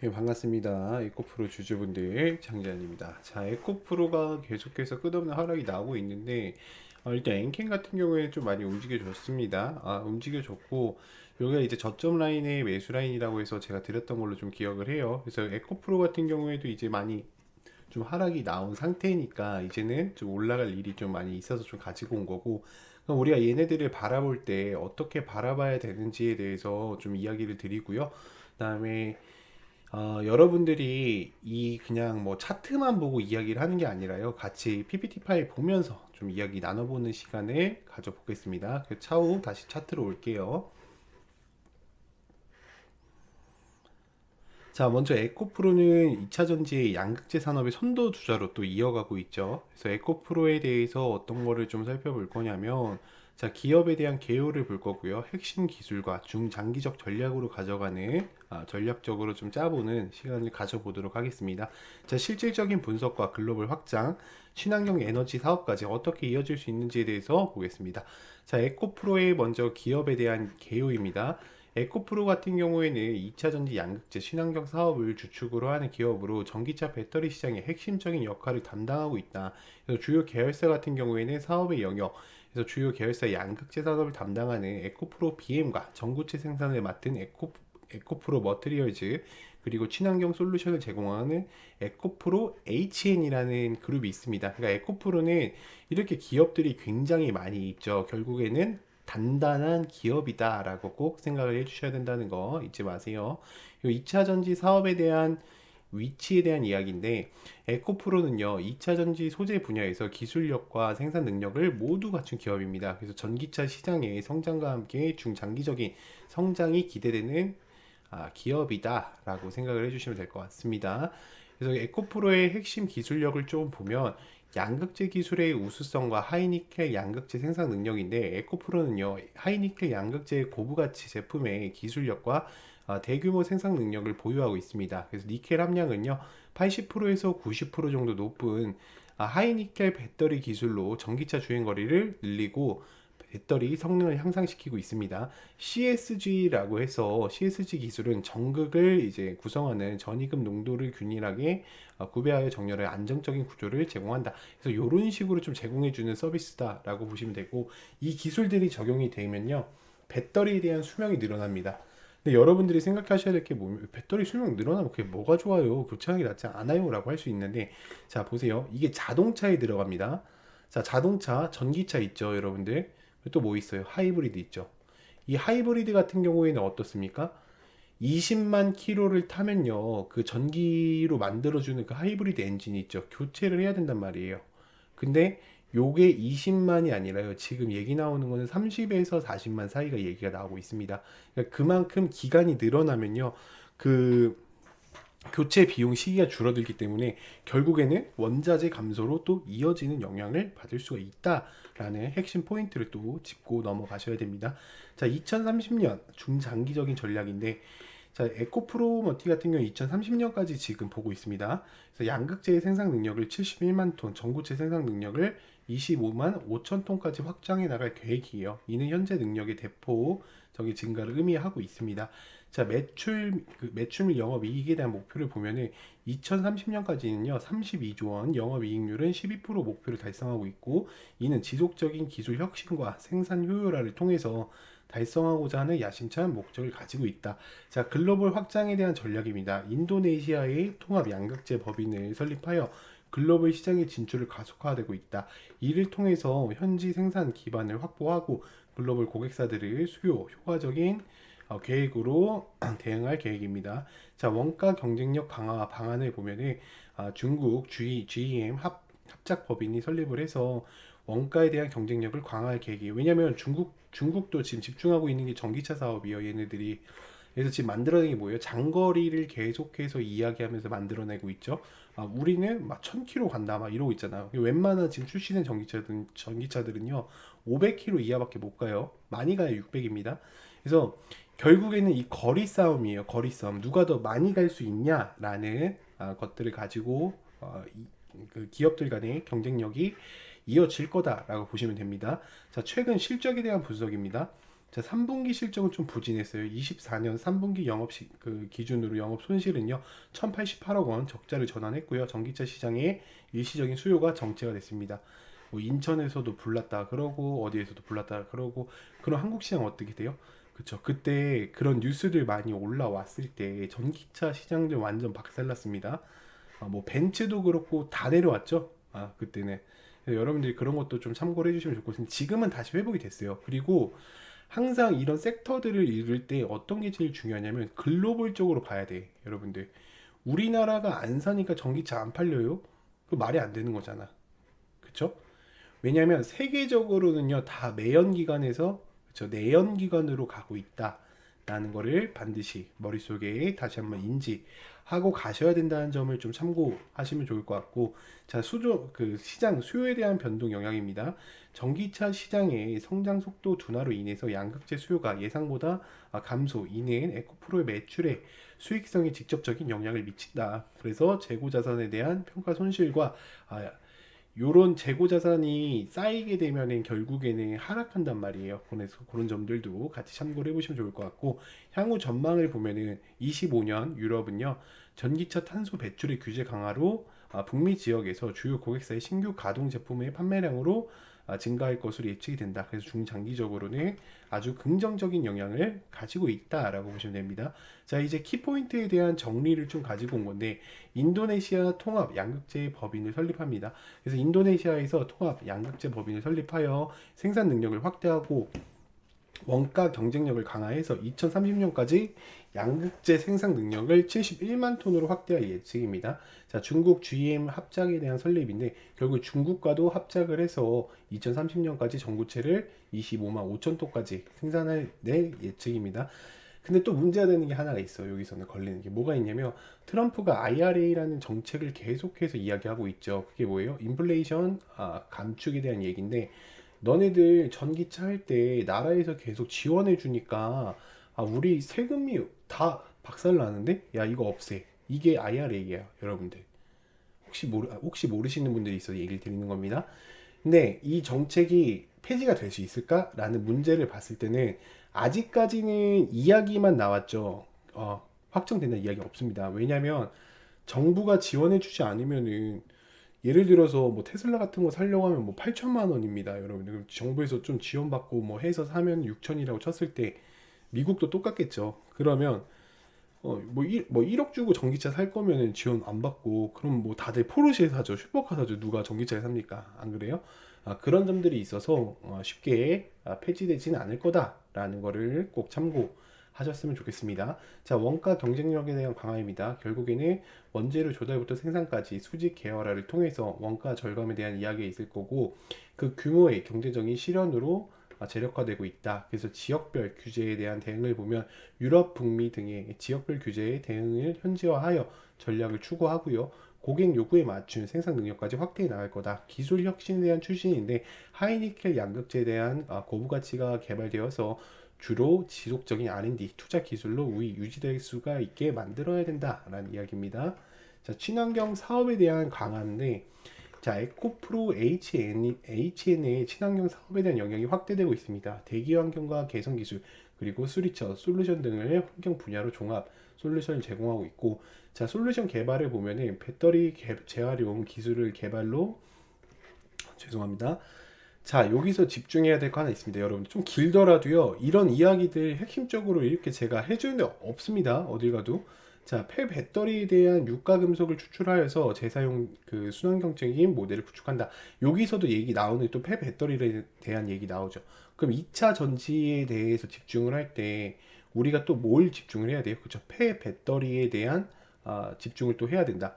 예, 반갑습니다. 에코프로 주주분들 장재환입니다. 자, 에코프로가 계속해서 끝없는 하락이 나오고 있는데 일단 엔캔 같은 경우에는 좀 많이 움직여줬습니다. 움직여줬고 여기가 이제 저점 라인의 매수 라인이라고 해서 제가 드렸던 걸로 좀 기억을 해요. 그래서 에코프로 같은 경우에도 이제 많이 좀 하락이 나온 상태니까 이제는 좀 올라갈 일이 좀 많이 있어서 좀 가지고 온 거고, 그럼 우리가 얘네들을 바라볼 때 어떻게 바라봐야 되는지에 대해서 좀 이야기를 드리고요. 그다음에 여러분들이 이 그냥 뭐 차트만 보고 이야기를 하는 게 아니라요. 같이 PPT 파일 보면서 좀 이야기 나눠보는 시간을 가져보겠습니다. 그 차후 다시 차트로 올게요. 자, 먼저 에코프로는 2차 전지의 양극재 산업의 선도주자로 또 이어가고 있죠. 그래서 에코프로에 대해서 어떤 거를 좀 살펴볼 거냐면, 자, 기업에 대한 개요를 볼 거고요. 핵심 기술과 중장기적 전략으로 가져가는, 전략적으로 좀 짜보는 시간을 가져보도록 하겠습니다. 자, 실질적인 분석과 글로벌 확장, 친환경 에너지 사업까지 어떻게 이어질 수 있는지에 대해서 보겠습니다. 자, 에코프로의 먼저 기업에 대한 개요입니다. 에코프로 같은 경우에는 2차 전지 양극재 친환경 사업을 주축으로 하는 기업으로 전기차 배터리 시장의 핵심적인 역할을 담당하고 있다. 그래서 주요 계열사 같은 경우에는 사업의 영역, 그래서 주요 계열사 양극재 산업을 담당하는 에코프로 BM과 전구체 생산을 맡은 에코프로 머트리얼즈, 그리고 친환경 솔루션을 제공하는 에코프로 HN이라는 그룹이 있습니다. 그러니까 에코프로는 이렇게 기업들이 굉장히 많이 있죠. 결국에는 단단한 기업이다라고 꼭 생각을 해주셔야 된다는 거 잊지 마세요. 이 2차 전지 사업에 대한 위치에 대한 이야기인데, 에코프로는요 2차 전지 소재 분야에서 기술력과 생산 능력을 모두 갖춘 기업입니다. 그래서 전기차 시장의 성장과 함께 중장기적인 성장이 기대되는 기업이다라고 생각을 해주시면 될 것 같습니다. 그래서 에코프로의 핵심 기술력을 좀 보면 양극재 기술의 우수성과 하이니켈 양극재 생산 능력인데, 에코프로는요 하이니켈 양극재 고부가치 제품의 기술력과 대규모 생산 능력을 보유하고 있습니다. 그래서 니켈 함량은요 80%에서 90% 정도 높은 하이니켈 배터리 기술로 전기차 주행 거리를 늘리고 배터리 성능을 향상시키고 있습니다. CSG라고 해서, CSG 기술은 전극을 이제 구성하는 전이금 농도를 균일하게 구배하여 정렬의 안정적인 구조를 제공한다. 그래서 이런 식으로 좀 제공해주는 서비스다라고 보시면 되고, 이 기술들이 적용이 되면요 배터리에 대한 수명이 늘어납니다. 근데 여러분들이 생각하셔야 될 게 뭐냐면, 배터리 수명 늘어나면 그게 뭐가 좋아요? 교체하는 게 낫지 않아요? 라고 할 수 있는데, 자 보세요. 이게 자동차에 들어갑니다. 자, 자동차 전기차 있죠 여러분들. 또 뭐 있어요? 하이브리드 있죠. 이 하이브리드 같은 경우에는 어떻습니까? 20만 킬로를 타면요 그 전기로 만들어주는 그 하이브리드 엔진이 있죠, 교체를 해야 된단 말이에요. 근데 요게 20만이 아니라요, 지금 얘기 나오는 거는 30에서 40만 사이가 얘기가 나오고 있습니다. 그러니까 그만큼 기간이 늘어나면요 그 교체 비용 시기가 줄어들기 때문에 결국에는 원자재 감소로 또 이어지는 영향을 받을 수가 있다라는 핵심 포인트를 또 짚고 넘어가셔야 됩니다. 자, 2030년 중장기적인 전략인데, 자, 에코프로머티 같은 경우 2030년까지 지금 보고 있습니다. 그래서 양극재의 생산 능력을 71만 톤, 전구체 생산 능력을 25만 5천 톤까지 확장해 나갈 계획이에요. 이는 현재 능력의 대폭적인 증가를 의미하고 있습니다. 자, 매출 및 영업이익에 대한 목표를 보면은 2030년까지는요 32조 원, 영업이익률은 12% 목표를 달성하고 있고, 이는 지속적인 기술 혁신과 생산 효율화를 통해서 달성하고자 하는 야심찬 목적을 가지고 있다. 자, 글로벌 확장에 대한 전략입니다. 인도네시아의 통합 양극재 법인을 설립하여 글로벌 시장의 진출을 가속화되고 있다. 이를 통해서 현지 생산 기반을 확보하고 글로벌 고객사들을 수요 효과적인 계획으로 대응할 계획입니다. 자, 원가 경쟁력 강화 방안을 보면은 중국 GM 합작 법인이 설립을 해서 원가에 대한 경쟁력을 강화할 계획이에요. 왜냐하면 중국도 지금 집중하고 있는 게 전기차 사업이에요, 얘네들이. 그래서 지금 만들어낸 게 뭐예요? 장거리를 계속해서 이야기하면서 만들어내고 있죠. 우리는 막 1000km 간다 막 이러고 있잖아요. 웬만한 지금 출시된 전기차들은요 500km 이하밖에 못 가요. 많이 가야 600입니다. 그래서 결국에는 이 거리 싸움이에요. 거리 싸움. 누가 더 많이 갈 수 있냐라는 것들을 가지고 그 기업들 간의 경쟁력이 이어질 거다라고 보시면 됩니다. 자, 최근 실적에 대한 분석입니다. 자, 3분기 실적은 좀 부진했어요. 24년 3분기 그 기준으로 영업 손실은요, 1,088억 원 적자를 전환했고요. 전기차 시장의 일시적인 수요가 정체가 됐습니다. 뭐 인천에서도 불났다 그러고 어디에서도 불났다 그러고. 그럼 한국 시장 어떻게 돼요? 그쵸. 그때 그런 뉴스들 많이 올라왔을 때 전기차 시장들 완전 박살났습니다. 뭐 벤츠도 그렇고 다 내려왔죠. 그때는. 그래서 여러분들이 그런 것도 좀 참고를 해주시면 좋겠습니다. 지금은 다시 회복이 됐어요. 그리고 항상 이런 섹터들을 읽을 때 어떤 게 제일 중요하냐면 글로벌적으로 봐야 돼. 여러분들, 우리나라가 안 사니까 전기차 안 팔려요? 그 말이 안 되는 거잖아. 그쵸? 왜냐하면 세계적으로는요 다 내연기관에서, 그쵸, 내연기관으로 가고 있다라는 거를 반드시 머릿속에 다시 한번 인지하고 가셔야 된다는 점을 좀 참고하시면 좋을 것 같고. 자, 그 시장 수요에 대한 변동 영향입니다. 전기차 시장의 성장 속도 둔화로 인해서 양극재 수요가 예상보다 감소, 이는 에코프로의 매출에 수익성에 직접적인 영향을 미친다. 그래서 재고 자산에 대한 평가 손실과 요런 재고 자산이 쌓이게 되면은 결국에는 하락한단 말이에요. 그래서 그런 점들도 같이 참고를 해보시면 좋을 것 같고, 향후 전망을 보면은 25년 유럽은요 전기차 탄소 배출의 규제 강화로 북미 지역에서 주요 고객사의 신규 가동 제품의 판매량으로 증가할 것으로 예측이 된다. 그래서 중장기적으로는 아주 긍정적인 영향을 가지고 있다라고 보시면 됩니다. 자, 이제 키포인트에 대한 정리를 좀 가지고 온 건데, 인도네시아 통합 양극재 법인을 설립합니다. 그래서 인도네시아에서 통합 양극재 법인을 설립하여 생산 능력을 확대하고 원가 경쟁력을 강화해서 2030년까지 양극재 생산 능력을 71만 톤으로 확대할 예측입니다. 자, 중국 GM 합작에 대한 설립인데 결국 중국과도 합작을 해서 2030년까지 전구체를 25만 5천 톤까지 생산할 예측입니다. 근데 또 문제가 되는 게 하나가 있어요. 여기서는 걸리는 게 뭐가 있냐면, 트럼프가 IRA라는 정책을 계속해서 이야기하고 있죠. 그게 뭐예요? 인플레이션 감축에 대한 얘기인데, 너네들 전기차 할 때 나라에서 계속 지원해 주니까 우리 세금이 다 박살 나는데, 야 이거 없애. 이게 IRA예요, 여러분들. 혹시 모르시는 분들이 있어서 얘기를 드리는 겁니다. 근데 이 정책이 폐지가 될 수 있을까라는 문제를 봤을 때는 아직까지는 이야기만 나왔죠. 확정된다는 이야기 없습니다. 왜냐하면 정부가 지원해 주지 않으면은, 예를 들어서 뭐 테슬라 같은 거 살려고 하면 뭐 8천만 원입니다, 여러분들. 정부에서 좀 지원받고 뭐 해서 사면 6천이라고 쳤을 때 미국도 똑같겠죠. 그러면 뭐 1억 주고 전기차 살 거면은 지원 안 받고, 그럼 뭐 다들 포르쉐 사죠, 슈퍼카 사죠. 누가 전기차를 삽니까? 안 그래요? 그런 점들이 있어서 쉽게 폐지되지는 않을 거다라는 거를 꼭 참고하셨으면 좋겠습니다. 자, 원가 경쟁력에 대한 강화입니다. 결국에는 원재료 조달부터 생산까지 수직 계열화를 통해서 원가 절감에 대한 이야기가 있을 거고, 그 규모의 경제적인 실현으로 재력화되고 있다. 그래서 지역별 규제에 대한 대응을 보면 유럽, 북미 등의 지역별 규제에 대응을 현지화하여 전략을 추구하고요. 고객 요구에 맞춘 생산 능력까지 확대해 나갈 거다. 기술 혁신에 대한 출신인데 하이니켈 양극재에 대한 고부 가치가 개발되어서 주로 지속적인 R&D 투자 기술로 우위 유지될 수가 있게 만들어야 된다라는 이야기입니다. 자, 친환경 사업에 대한 강화인데, 자, 에코프로 HN의 친환경 사업에 대한 영향이 확대되고 있습니다. 대기 환경과 개선 기술, 그리고 수리처, 솔루션 등을 환경 분야로 종합 솔루션을 제공하고 있고, 자, 솔루션 개발을 보면은 배터리 재활용 기술을 개발로, 죄송합니다. 자, 여기서 집중해야 될 거 하나 있습니다. 여러분, 좀 길더라도요, 이런 이야기들 핵심적으로 이렇게 제가 해주는 데 없습니다. 어딜 가도. 자, 폐배터리에 대한 유가 금속을 추출하여서 재사용 그 순환경적인 모델을 구축한다. 여기서도 얘기 나오는, 또 폐배터리에 대한 얘기 나오죠. 그럼 2차 전지에 대해서 집중을 할 때 우리가 또 뭘 집중을 해야 돼요? 그렇죠. 폐배터리에 대한 집중을 또 해야 된다.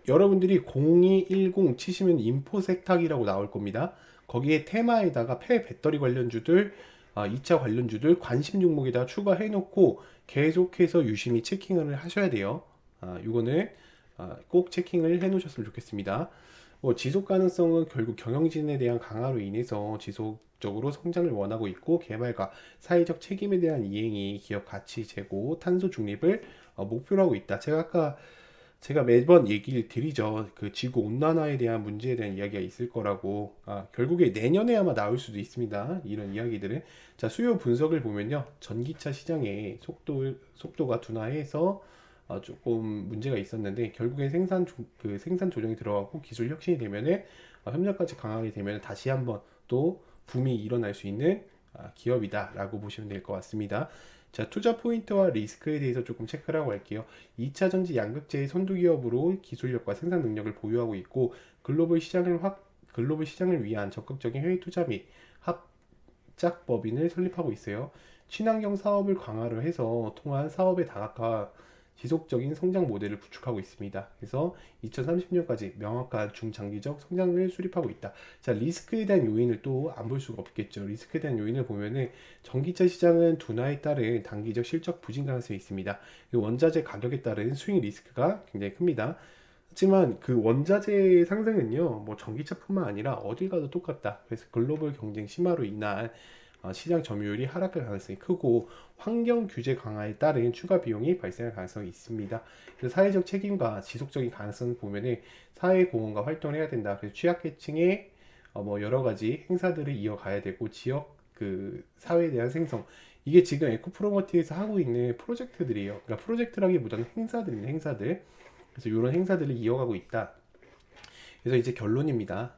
여러분들이 0210 치시면 인포섹탁이라고 나올 겁니다. 거기에 테마에다가 폐배터리 관련주들, 2차 관련주들 관심 종목에다 추가해 놓고 계속해서 유심히 체킹을 하셔야 돼요. 이거는 꼭 체킹을 해 놓으셨으면 좋겠습니다. 지속 가능성은 결국 경영진에 대한 강화로 인해서 지속적으로 성장을 원하고 있고, 개발과 사회적 책임에 대한 이행이 기업 가치 제고, 탄소 중립을 목표로 하고 있다. 제가 아까 제가 매번 얘기를 드리죠. 그 지구 온난화에 대한 문제에 대한 이야기가 있을 거라고. 결국에 내년에 아마 나올 수도 있습니다. 이런 이야기들은. 자, 수요 분석을 보면요. 전기차 시장의 속도가 둔화해서 조금 문제가 있었는데 결국엔 생산 조정이 들어가고 기술 혁신이 되면은 협력까지 강하게 되면 다시 한번 또 붐이 일어날 수 있는 기업이다라고 보시면 될 것 같습니다. 자, 투자 포인트와 리스크에 대해서 조금 체크를 하고 갈게요. 2차 전지 양극재의 선두 기업으로 기술력과 생산 능력을 보유하고 있고 글로벌 시장을 위한 적극적인 해외 투자 및 합작 법인을 설립하고 있어요. 친환경 사업을 강화를 해서 통한 사업의 다각화 지속적인 성장 모델을 구축하고 있습니다. 그래서 2030년까지 명확한 중장기적 성장을 수립하고 있다. 자, 리스크에 대한 요인을 또 안 볼 수가 없겠죠. 리스크에 대한 요인을 보면은 전기차 시장은 둔화에 따른 단기적 실적 부진 가능성이 있습니다. 원자재 가격에 따른 수익 리스크가 굉장히 큽니다. 하지만 그 원자재 상승은요, 뭐 전기차뿐만 아니라 어딜 가도 똑같다. 그래서 글로벌 경쟁 심화로 인한 시장 점유율이 하락할 가능성이 크고 환경 규제 강화에 따른 추가 비용이 발생할 가능성이 있습니다. 그래서 사회적 책임과 지속적인 가능성을 보면은 사회 공헌과 활동을 해야 된다. 그래서 취약계층의 뭐 여러 가지 행사들을 이어가야 되고 지역 그 사회에 대한 생성 이게 지금 에코프로머티에서 하고 있는 프로젝트들이에요. 그러니까 프로젝트라기보다는 행사들입니다. 행사들. 그래서 이런 행사들을 이어가고 있다. 그래서 이제 결론입니다.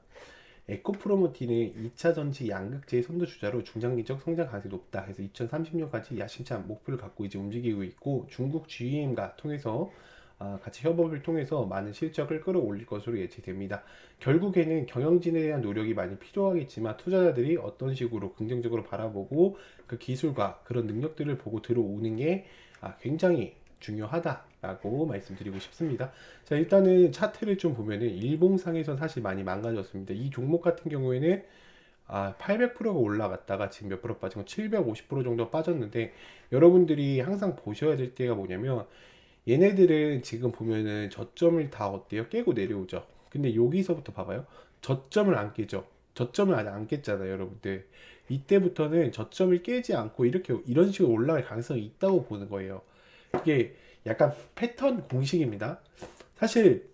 에코프로모티는 2차 전지 양극재의 선두주자로 중장기적 성장 가능성이 높다. 그래서 2030년까지 야심찬 목표를 갖고 이제 움직이고 있고 중국 GM과 통해서 같이 협업을 통해서 많은 실적을 끌어올릴 것으로 예측됩니다. 결국에는 경영진에 대한 노력이 많이 필요하겠지만 투자자들이 어떤 식으로 긍정적으로 바라보고 그 기술과 그런 능력들을 보고 들어오는 게 굉장히 중요하다라고 말씀드리고 싶습니다. 자, 일단은 차트를 좀 보면은 일봉상에선 사실 많이 망가졌습니다. 이 종목 같은 경우에는 800%가 올라갔다가 지금 몇 프로 빠진 거 750% 정도 빠졌는데 여러분들이 항상 보셔야 될 때가 뭐냐면 얘네들은 지금 보면은 저점을 다 어때요? 깨고 내려오죠. 근데 여기서부터 봐봐요. 저점을 안 깨죠. 저점을 아직 안 깼잖아요, 여러분들. 이때부터는 저점을 깨지 않고 이렇게 이런 식으로 올라갈 가능성이 있다고 보는 거예요. 이게 약간 패턴 공식입니다. 사실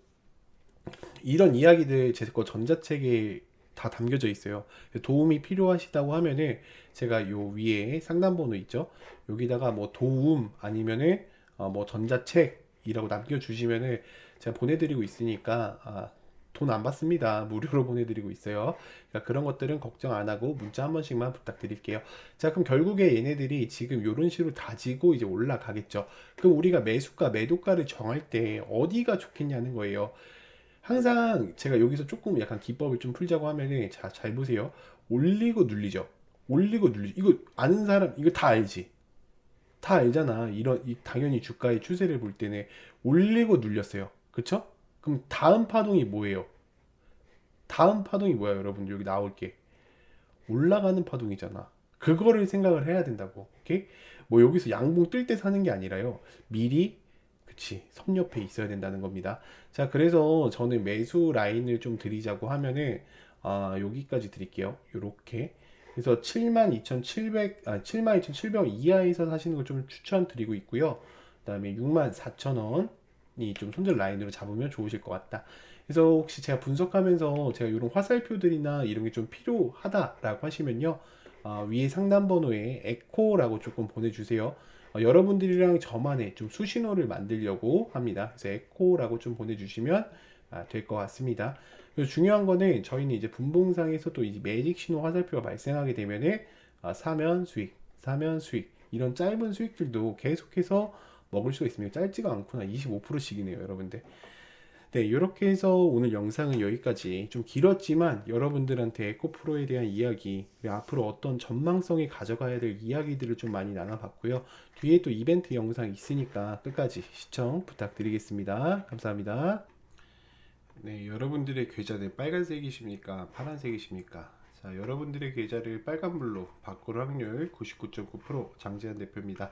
이런 이야기들 제 거 전자책에 다 담겨져 있어요. 도움이 필요하시다고 하면은 제가 요 위에 상담번호 있죠. 여기다가 뭐 도움 아니면은 뭐 전자책이라고 남겨주시면은 제가 보내드리고 있으니까 돈 안 받습니다. 무료로 보내드리고 있어요. 그러니까 그런 것들은 걱정 안 하고 문자 한 번씩만 부탁드릴게요. 자, 그럼 결국에 얘네들이 지금 이런 식으로 다지고 이제 올라가겠죠. 그럼 우리가 매수가, 매도가를 정할 때 어디가 좋겠냐는 거예요. 항상 제가 여기서 조금 약간 기법을 좀 풀자고 하면은 자, 잘 보세요. 올리고 눌리죠. 올리고 눌리죠. 이거 아는 사람 이거 다 알지. 다 알잖아. 당연히 주가의 추세를 볼 때는 올리고 눌렸어요. 그쵸? 그럼 다음 파동이 뭐예요? 다음 파동이 뭐야, 여러분? 여기 나올게. 올라가는 파동이잖아. 그거를 생각을 해야 된다고. 오케이? 뭐 여기서 양봉 뜰 때 사는 게 아니라요. 미리 그치 섬 옆에 있어야 된다는 겁니다. 자, 그래서 저는 매수 라인을 좀 드리자고 하면은 여기까지 드릴게요. 요렇게. 그래서 72,700, 72,700원 이하에서 사시는 걸 좀 추천드리고 있고요. 그다음에 64,000원이 좀 손절 라인으로 잡으면 좋으실 것 같다. 그래서 혹시 제가 분석하면서 제가 이런 화살표들이나 이런 게 좀 필요하다라고 하시면요. 위에 상담 번호에 에코라고 조금 보내주세요. 여러분들이랑 저만의 좀 수신호를 만들려고 합니다. 그래서 에코라고 좀 보내주시면 될 것 같습니다. 그리고 중요한 거는 저희는 이제 분봉상에서 또 이제 매직 신호 화살표가 발생하게 되면은 사면 수익, 사면 수익 이런 짧은 수익들도 계속해서 먹을 수가 있습니다. 짧지가 않구나. 25%씩이네요, 여러분들. 네, 이렇게 해서 오늘 영상은 여기까지 좀 길었지만 여러분들한테 에코프로에 대한 이야기, 그리고 앞으로 어떤 전망성이 가져가야 될 이야기들을 좀 많이 나눠봤고요. 뒤에 또 이벤트 영상 있으니까 끝까지 시청 부탁드리겠습니다. 감사합니다. 네, 여러분들의 계좌는 빨간색이십니까? 파란색이십니까? 자, 여러분들의 계좌를 빨간불로 바꿀 확률 99.9% 장지한 대표입니다.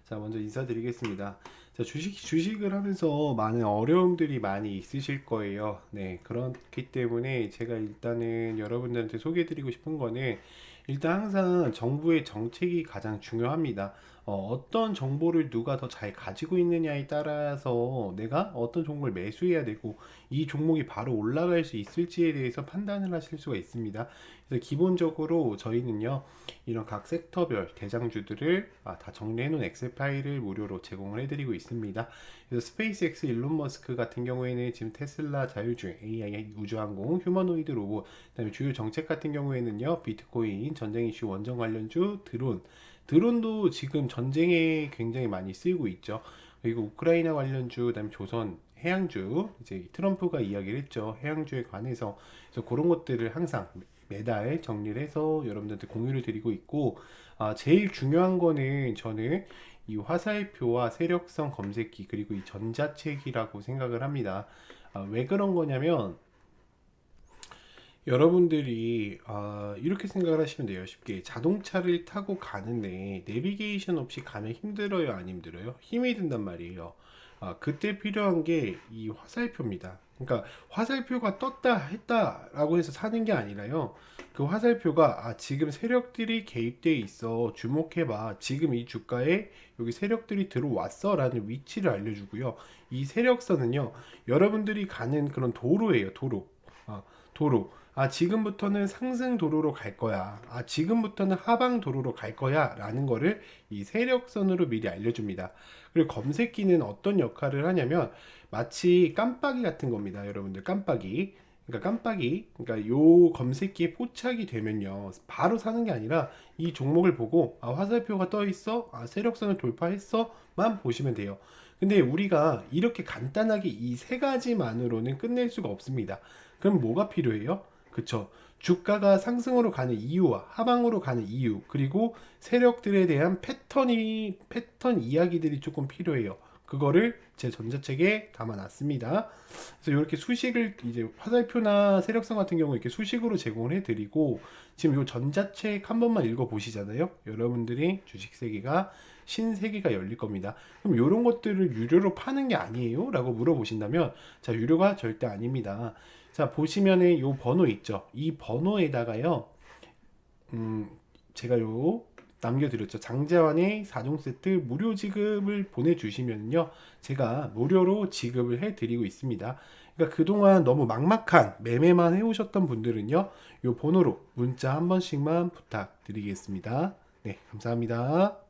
자, 먼저 인사드리겠습니다. 자, 주식을 하면서 많은 어려움들이 많이 있으실 거예요. 네, 그렇기 때문에 제가 일단은 여러분들한테 소개해드리고 싶은 거는 일단 항상 정부의 정책이 가장 중요합니다. 어떤 정보를 누가 더 잘 가지고 있느냐에 따라서 내가 어떤 종목을 매수해야 되고 이 종목이 바로 올라갈 수 있을지에 대해서 판단을 하실 수가 있습니다. 그래서 기본적으로 저희는요, 이런 각 섹터별 대장주들을 다 정리해 놓은 엑셀 파일을 무료로 제공을 해드리고 있습니다. 그래서 스페이스X 일론 머스크 같은 경우에는 지금 테슬라, 자율주행, AI, 우주항공, 휴머노이드 로봇, 그다음에 주요 정책 같은 경우에는요, 비트코인, 전쟁 이슈, 원전 관련주, 드론도 지금 전쟁에 굉장히 많이 쓰이고 있죠. 그리고 우크라이나 관련주, 그다음에 조선 해양주, 이제 트럼프가 이야기를 했죠. 해양주에 관해서. 그래서 그런 것들을 항상 매달 정리를 해서 여러분들한테 공유를 드리고 있고, 제일 중요한 거는 저는 이 화살표와 세력성 검색기 그리고 이 전자책이라고 생각을 합니다. 왜 그런 거냐면 여러분들이 이렇게 생각을 하시면 돼요. 쉽게 자동차를 타고 가는데 내비게이션 없이 가면 힘들어요, 안 힘들어요? 힘이 든단 말이에요. 그때 필요한 게 이 화살표입니다. 그러니까 화살표가 떴다 했다라고 해서 사는 게 아니라요. 그 화살표가 지금 세력들이 개입돼 있어, 주목해봐, 지금 이 주가에 여기 세력들이 들어왔어 라는 위치를 알려주고요. 이 세력선은요, 여러분들이 가는 그런 도로예요. 도로. 지금부터는 상승 도로로 갈 거야. 지금부터는 하방 도로로 갈 거야. 라는 거를 이 세력선으로 미리 알려줍니다. 그리고 검색기는 어떤 역할을 하냐면 마치 깜빡이 같은 겁니다. 여러분들, 깜빡이. 그러니까 요 검색기에 포착이 되면요, 바로 사는 게 아니라 이 종목을 보고 화살표가 떠 있어, 세력선을 돌파했어만 보시면 돼요. 근데 우리가 이렇게 간단하게 이 세 가지만으로는 끝낼 수가 없습니다. 그럼 뭐가 필요해요? 그쵸? 주가가 상승으로 가는 이유와 하방으로 가는 이유, 그리고 세력들에 대한 패턴 이야기들이 조금 필요해요. 그거를 제 전자책에 담아놨습니다. 그래서 이렇게 수식을 이제 화살표나 세력성 같은 경우 이렇게 수식으로 제공을 해드리고, 지금 이 전자책 한 번만 읽어보시잖아요. 여러분들이 주식 세계가 신세계가 열릴 겁니다. 그럼 이런 것들을 유료로 파는 게 아니에요? 라고 물어보신다면, 자, 유료가 절대 아닙니다. 자, 보시면은 요 번호 있죠? 이 번호에다가요, 제가 남겨드렸죠. 장재환의 4종 세트 무료 지급을 보내주시면요, 제가 무료로 지급을 해드리고 있습니다. 그러니까 그동안 너무 막막한 매매만 해오셨던 분들은요, 요 번호로 문자 한 번씩만 부탁드리겠습니다. 네, 감사합니다.